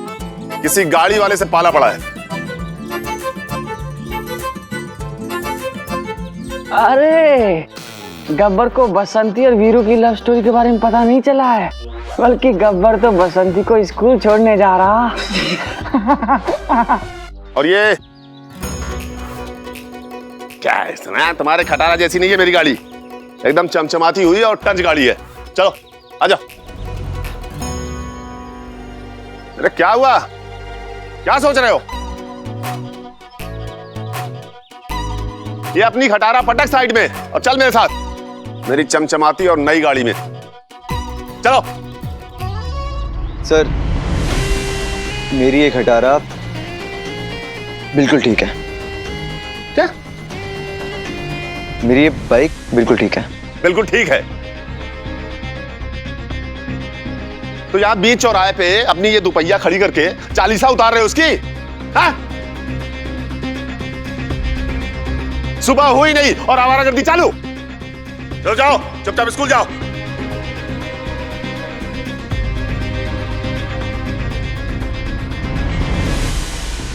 Speaker 10: किसी गाड़ी वाले से पाला पड़ा है?
Speaker 21: अरे गब्बर को बसंती और वीरू की लव स्टोरी के बारे में पता नहीं चला है, बल्कि गब्बर तो बसंती को स्कूल छोड़ने जा रहा।
Speaker 10: और ये क्या है? सुना, तुम्हारे खटारा जैसी नहीं है मेरी गाड़ी, एकदम चमचमाती हुई और टच गाड़ी है। चलो आ जाओ। अरे क्या हुआ? क्या सोच रहे हो? ये अपनी खटारा पटक साइड में और चल मेरे साथ मेरी चमचमाती और नई गाड़ी में। चलो।
Speaker 9: सर मेरी ये खटारा बिल्कुल ठीक है।
Speaker 10: क्या?
Speaker 9: मेरी ये बाइक बिल्कुल ठीक है।
Speaker 10: बिल्कुल ठीक है तो यहाँ बीच चौराहे पे अपनी ये दुपहिया खड़ी करके चालीसा उतार रहे हो उसकी? हाँ? सुबह हुई नहीं और आवारागर्दी चालू। चलो जाओ, चुपचाप स्कूल जाओ।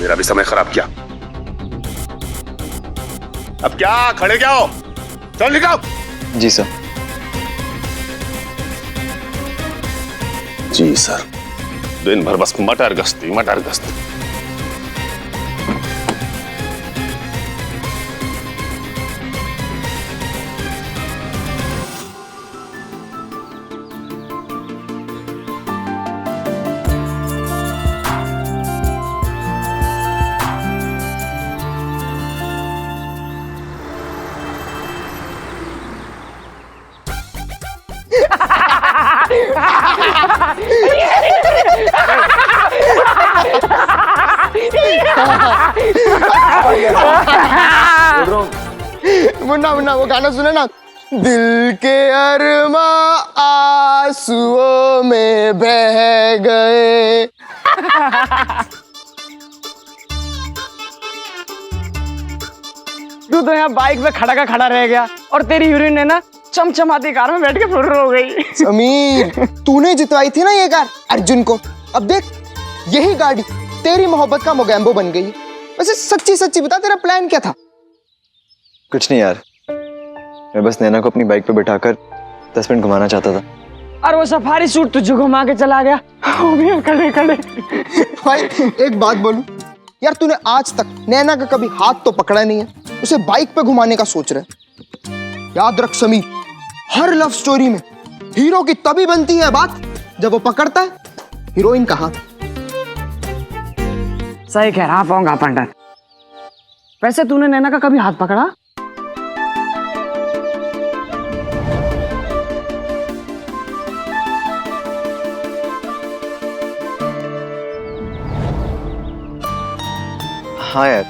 Speaker 10: मेरा भी समय खराब किया। अब क्या खड़े क्या हो? चल निकाल।
Speaker 9: जी सर।
Speaker 10: जी सर। दिन भर बस मटर गश्ती मटर गश्ती।
Speaker 9: मुन्ना मुन्ना वो गाना सुने ना, दिल के अरमा आंसुओं में बह गए।
Speaker 21: तू तो यहाँ बाइक पे खड़ा का खड़ा रह गया और तेरी हीरोइन ने ना चमचमाती कार में बैठ के फुर्र हो गई।
Speaker 9: समीर तूने जितवाई थी ना ये कार अर्जुन को, अब देख यही गाड़ी तेरी मोहब्बत का मोगैम्बो बन गई। वैसे सच्ची सच्ची बता तेरा प्लान क्या था? कुछ नहीं यार, मैं बस नैना को अपनी बाइक पे बिठाकर 10 मिनट घुमाना चाहता था।
Speaker 21: और वो सफारी सूट तुझे घुमा के चला गया, हो गया खड़े खड़े।
Speaker 9: भाई एक बात बोलूं यार, तूने आज तक नैना का कभी हाथ तो पकड़ा नहीं है, उसे बाइक पे घुमाने का सोच रहे। याद रख समीर, हर लव स्टोरी में हीरो की तभी बनती है बात जब वो पकड़ता है हीरोइन का हाथ।
Speaker 21: सही कह रहा पाऊंगा पंडित। वैसे तूने नैना का कभी हाथ पकड़ा?
Speaker 9: हाँ यार,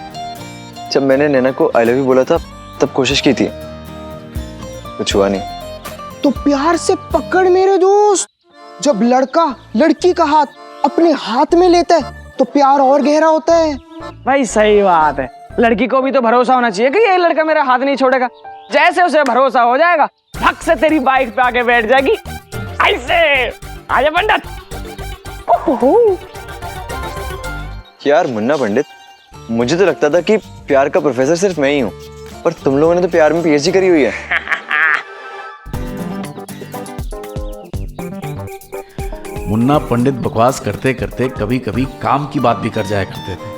Speaker 9: जब मैंने नैना को आई लव यू बोला था तब कोशिश की थी, कुछ हुआ नहीं। तो प्यार से पकड़ मेरे दोस्त। जब लड़का लड़की का हाथ अपने हाथ में लेता है तो प्यार और गहरा होता है।
Speaker 21: भाई सही बात है, लड़की को भी तो भरोसा होना चाहिए कि ये लड़का मेरा हाथ नहीं छोड़ेगा। जैसे उसे भरोसा हो जाएगा, भग से तेरी बाइक पे आके बैठ जाएगी। ऐसे आजा पंडित।
Speaker 9: यार मुन्ना पंडित, मुझे तो लगता था कि प्यार का प्रोफेसर सिर्फ मैं ही हूँ, पर तुम लोगों ने तो प्यार में पीएचडी करी हुई है।
Speaker 3: मुन्ना पंडित बकवास करते करते कभी कभी काम की बात भी कर जाया करते थे।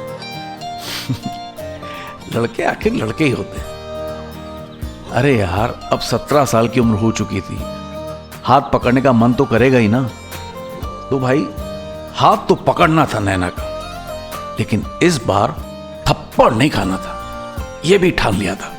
Speaker 3: लड़के आखिर लड़के ही होते हैं। अरे यार, अब 17 साल की उम्र हो चुकी थी, हाथ पकड़ने का मन तो करेगा ही ना। तो भाई हाथ तो पकड़ना था नैना का, लेकिन इस बार थप्पड़ नहीं खाना था, यह भी ठान लिया था।